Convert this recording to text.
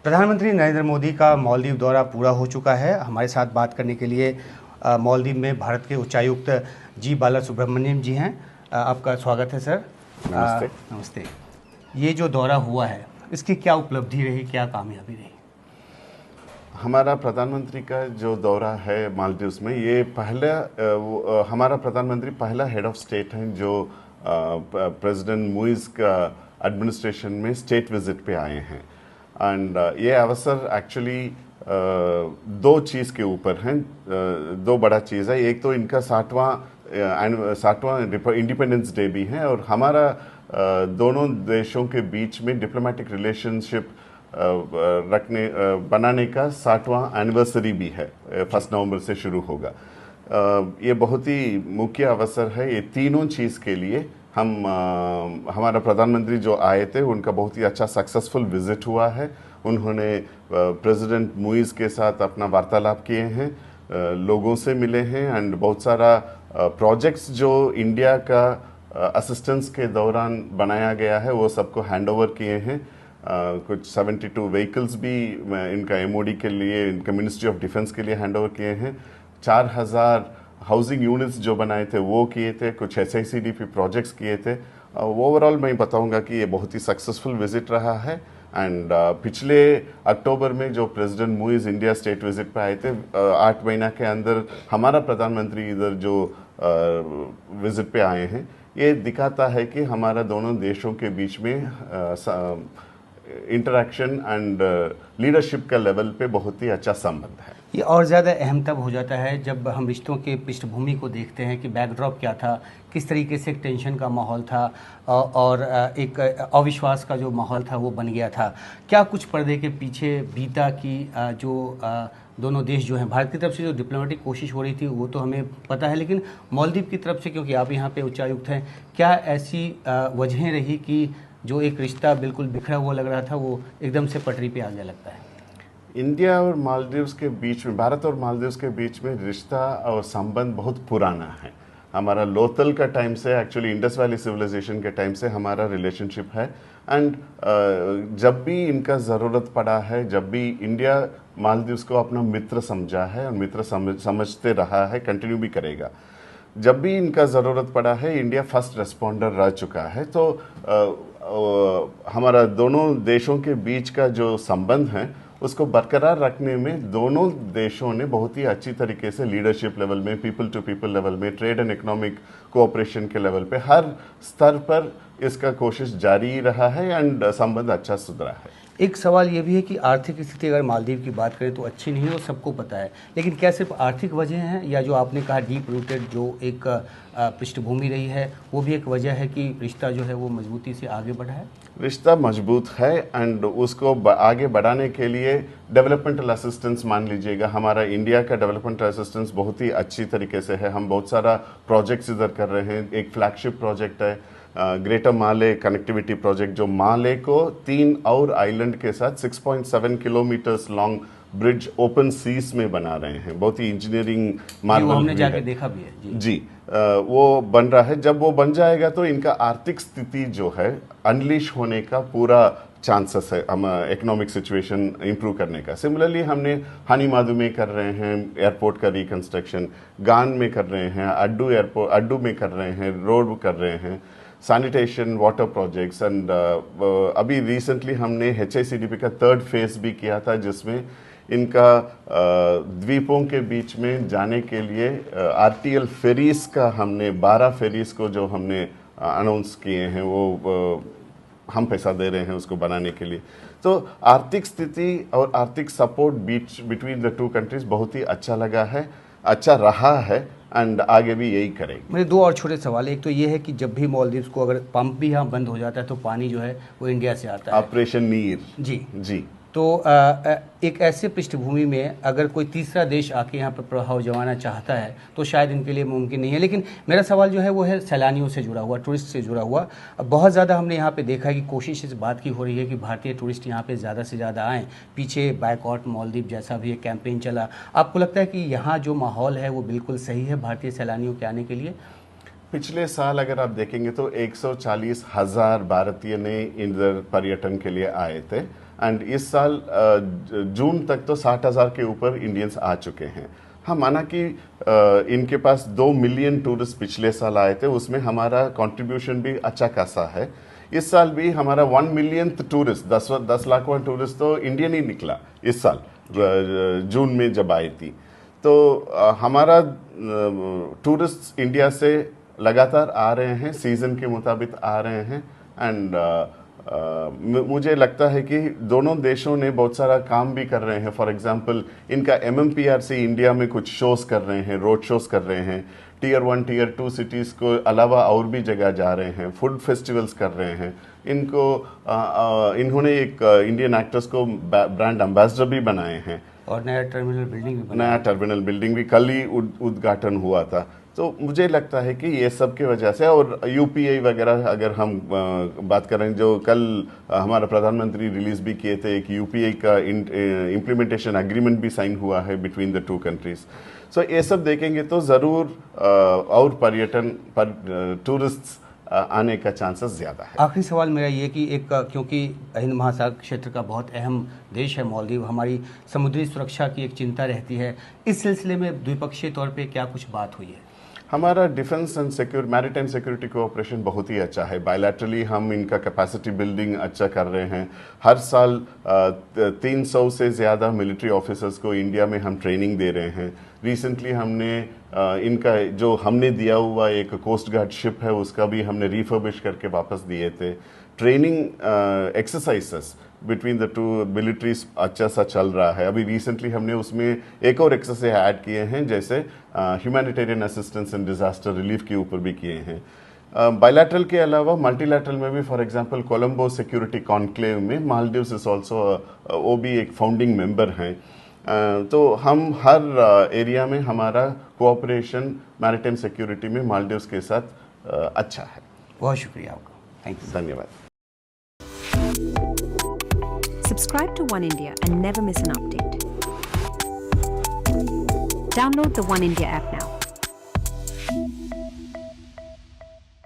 प्रधानमंत्री नरेंद्र मोदी का मालदीव दौरा पूरा हो चुका है। हमारे साथ बात करने के लिए मालदीव में भारत के उच्चायुक्त जी बालासुब्रमण्यम जी हैं। आपका स्वागत है सर। नमस्ते। नमस्ते। ये जो दौरा हुआ है इसकी क्या उपलब्धि रही, क्या कामयाबी रही? हमारा प्रधानमंत्री का जो दौरा है मालदीव्स में, ये हमारा प्रधानमंत्री पहला हेड ऑफ स्टेट हैं जो प्रेसिडेंट मुइज़ का एडमिनिस्ट्रेशन में स्टेट विजिट पे आए हैं। एंड ये अवसर एक्चुअली दो चीज़ के ऊपर हैं। दो बड़ा चीज़ है। एक तो इनका 60वां इंडिपेंडेंस डे भी है, और हमारा दोनों देशों के बीच में डिप्लोमेटिक रिलेशनशिप बनाने का 60वां एनिवर्सरी भी है। 1 नवंबर से शुरू होगा। ये बहुत ही मुख्य अवसर है। ये तीनों चीज़ के लिए हमारा प्रधानमंत्री जो आए थे उनका बहुत ही अच्छा सक्सेसफुल विजिट हुआ है। उन्होंने प्रेसिडेंट मुइज़ के साथ अपना वार्तालाप किए हैं, लोगों से मिले हैं, एंड बहुत सारा प्रोजेक्ट्स जो इंडिया का असिस्टेंस के दौरान बनाया गया है वो सबको हैंडओवर किए हैं। कुछ 72 व्हीकल्स भी इनका एमओडी के लिए, इनका मिनिस्ट्री ऑफ डिफेंस के लिए हैंडओवर किए हैं। 4000 हाउसिंग यूनिट्स जो बनाए थे वो किए थे। कुछ SICDP प्रोजेक्ट्स किए थे। ओवरऑल मैं बताऊंगा कि ये बहुत ही सक्सेसफुल विजिट रहा है। एंड पिछले अक्टूबर में जो president Muizzu India state visit पे आए थे, 8 महीना के अंदर हमारा प्रधानमंत्री इधर जो विजिट पे आए हैं, ये दिखाता है कि हमारा दोनों देशों के बीच में इंटरेक्शन एंड लीडरशिप का लेवल पे बहुत ही अच्छा संबंध है। ये और ज़्यादा अहम तब हो जाता है जब हम रिश्तों के पृष्ठभूमि को देखते हैं कि बैकड्रॉप क्या था, किस तरीके से एक टेंशन का माहौल था और एक अविश्वास का जो माहौल था वो बन गया था। क्या कुछ पर्दे के पीछे बीता कि जो दोनों देश जो हैं, भारत की तरफ से जो डिप्लोमेटिक कोशिश हो रही थी वो तो हमें पता है, लेकिन मालदीव की तरफ से, क्योंकि आप यहाँ पे उच्चायुक्त हैं, क्या ऐसी वजहें रही कि जो एक रिश्ता बिल्कुल बिखरा हुआ लग रहा था वो एकदम से पटरी पे आ गया लगता है? इंडिया और मालदीव्स के बीच में, भारत और मालदीव्स के बीच में रिश्ता और संबंध बहुत पुराना है। हमारा लोथल का टाइम से, एक्चुअली इंडस वैली सिविलाइजेशन के टाइम से हमारा रिलेशनशिप है। एंड जब भी इनका ज़रूरत पड़ा है, जब भी इंडिया मालदीव्स को अपना मित्र समझा है और मित्र समझते रहा है, कंटिन्यू भी करेगा। जब भी इनका ज़रूरत पड़ा है, इंडिया फर्स्ट रेस्पॉन्डर रह चुका है। तो हमारा दोनों देशों के बीच का जो संबंध है उसको बरकरार रखने में दोनों देशों ने बहुत ही अच्छी तरीके से लीडरशिप लेवल में, पीपल टू पीपल लेवल में, ट्रेड एंड इकोनॉमिक कोऑपरेशन के लेवल पे, हर स्तर पर इसका कोशिश जारी रहा है एंड संबंध अच्छा सुधरा है। एक सवाल ये भी है कि आर्थिक स्थिति अगर मालदीव की बात करें तो अच्छी नहीं है, वो सबको पता है, लेकिन क्या सिर्फ आर्थिक वजह हैं या जो आपने कहा डीप रूटेड जो एक पृष्ठभूमि रही है वो भी एक वजह है कि रिश्ता जो है वो मजबूती से आगे बढ़ा है? रिश्ता मजबूत है एंड उसको आगे बढ़ाने के लिए डेवलपमेंटल असिस्टेंस, मान लीजिएगा हमारा इंडिया का डेवलपमेंटल असिस्टेंस बहुत ही अच्छी तरीके से है। हम बहुत सारा प्रोजेक्ट्स इधर कर रहे हैं। एक फ्लैगशिप प्रोजेक्ट है ग्रेटर माले कनेक्टिविटी प्रोजेक्ट, जो माले को 3 और आइलैंड के साथ 6.7 kilometres long bridge open seas में बना रहे हैं। बहुत ही इंजीनियरिंग मार्वल हमने जाके देखा भी है जी। वो बन रहा है। जब वो बन जाएगा तो इनका आर्थिक स्थिति जो है अनलिश होने का पूरा चांसेस है, हम इकोनॉमिक सिचुएशन इंप्रूव करने का। सिमिलरली हमने हनीमादू में कर रहे हैं एयरपोर्ट का रिकंस्ट्रक्शन, गान में कर रहे हैं, अड्डू में कर रहे हैं, रोड कर रहे हैं, सैनिटेशन, वाटर प्रोजेक्ट्स। एंड अभी रिसेंटली हमने HICDP का 3rd फेज भी किया था, जिसमें इनका द्वीपों के बीच में जाने के लिए RTL फेरीज का हमने 12 फेरीज को जो हमने अनाउंस किए हैं वो हम पैसा दे रहे हैं उसको बनाने के लिए। तो आर्थिक स्थिति और आर्थिक support between the two countries बहुत ही अच्छा लगा है, अच्छा रहा है एंड आगे भी यही करेंगे। मेरे 2 और छोटे सवाल है। एक तो ये है कि जब भी मालदीव्स को अगर पंप भी यहाँ बंद हो जाता है तो पानी जो है वो इंडिया से आता है, ऑपरेशन नीर जी। तो एक ऐसे पृष्ठभूमि में अगर कोई तीसरा देश आके यहाँ पर प्रभाव जमाना चाहता है तो शायद इनके लिए मुमकिन नहीं है। लेकिन मेरा सवाल जो है वो है सैलानियों से जुड़ा हुआ, टूरिस्ट से जुड़ा हुआ। बहुत ज़्यादा हमने यहाँ पे देखा है कि कोशिश इस बात की हो रही है कि भारतीय टूरिस्ट यहाँ पे ज़्यादा से ज़्यादा आएँ। पीछे बायकॉट मालदीव जैसा भी एक कैंपेन चला। आपको लगता है कि यहाँ जो माहौल है वो बिल्कुल सही है भारतीय सैलानियों के आने के लिए? पिछले साल अगर आप देखेंगे तो 140,000 भारतीय ने इधर पर्यटन के लिए आए थे। एंड इस साल जून तक तो 60,000 के ऊपर इंडियंस आ चुके हैं। हाँ, माना कि इनके पास 2 मिलियन टूरिस्ट पिछले साल आए थे, उसमें हमारा कंट्रीब्यूशन भी अच्छा खासा है। इस साल भी हमारा 1 मिलियन टूरिस्ट 10 लाखवां टूरिस्ट तो इंडियन ही निकला इस साल जून में जब आई थी। तो हमारा टूरिस्ट इंडिया से लगातार आ रहे हैं, सीजन के मुताबिक आ रहे हैं। एंड मुझे लगता है कि दोनों देशों ने बहुत सारा काम भी कर रहे हैं। फॉर एग्जांपल इनका MMPRC इंडिया में कुछ शोज कर रहे हैं, रोड शोज कर रहे हैं, Tier 1 Tier 2 सिटीज़ को अलावा और भी जगह जा रहे हैं, फूड फेस्टिवल्स कर रहे हैं। इन्होंने एक इंडियन एक्टर्स को ब्रांड एम्बेसडर भी बनाए हैं और नया टर्मिनल बिल्डिंग भी कल ही उद्घाटन हुआ था। तो मुझे लगता है कि ये सब की वजह से, और UPI वगैरह अगर हम बात करें, जो कल हमारा प्रधानमंत्री रिलीज भी किए थे, एक UPI का इम्प्लीमेंटेशन एग्रीमेंट भी साइन हुआ है बिटवीन द 2 कंट्रीज। सो ये सब देखेंगे तो ज़रूर और पर्यटन पर टूरिस्ट आने का चांसेस ज़्यादा है। आखिरी सवाल मेरा ये कि एक क्योंकि हिंद महासागर क्षेत्र का बहुत अहम देश है मालदीव, हमारी समुद्री सुरक्षा की एक चिंता रहती है, इस सिलसिले में द्विपक्षीय तौर पे क्या कुछ बात हुई है? हमारा defence and maritime security cooperation बहुत ही अच्छा है। बायलैटरली हम इनका कैपेसिटी बिल्डिंग अच्छा कर रहे हैं। हर साल 300 से ज़्यादा मिलिट्री ऑफिसर्स को इंडिया में हम ट्रेनिंग दे रहे हैं। रिसेंटली हमने इनका जो हमने दिया हुआ एक कोस्ट गार्ड शिप है, उसका भी हमने रिफर्बिश करके वापस दिए थे। Training exercises between the 2 militaries अच्छा सा चल रहा है। अभी रिसेंटली हमने उसमें एक और एक्सरसाइज ऐड किए हैं, जैसे humanitarian assistance and disaster relief के ऊपर भी किए हैं। बायलैटरल के अलावा मल्टीलैटरल में भी, for example Colombo security conclave में मालदीव्स इज ऑल्सो, वो भी एक फाउंडिंग मेंबर हैं। तो हम हर एरिया में हमारा कोऑपरेशन मैरिटाइम सिक्योरिटी में मालदीव्स के साथ अच्छा है। बहुत शुक्रिया आपका, थैंक यू। धन्यवाद। Subscribe to One India and never miss an update. Download the One India app now.